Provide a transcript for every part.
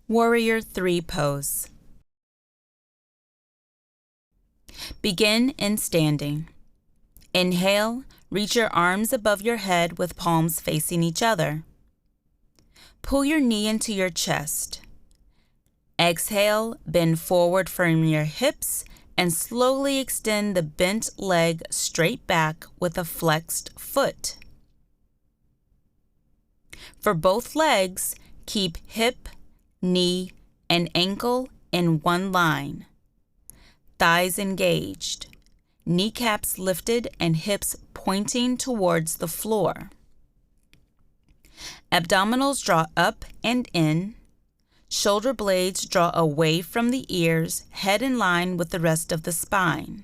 Warrior 3 pose. Begin in standing. Inhale, reach your arms above your head with palms facing each other. Pull your knee into your chest. Exhale, bend forward from your hips and slowly extend the bent leg straight back with a flexed foot. For both legs, keep hip, knee, and ankle in one line. Thighs engaged, kneecaps lifted and hips pointing towards the floor. Abdominals draw up and in. Shoulder blades draw away from the ears, head in line with the rest of the spine.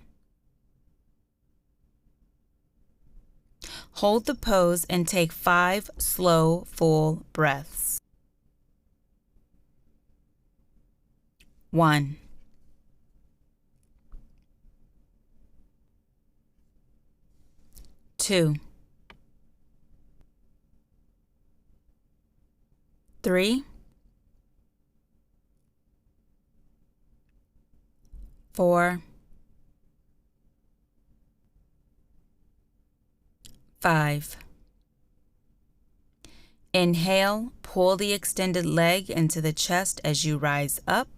Hold the pose and take 5 slow, full breaths. 1, 2, 3, 4, 5. Inhale, pull the extended leg into the chest as you rise up.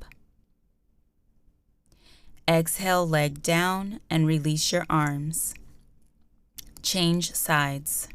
Exhale, leg down and release your arms. Change sides.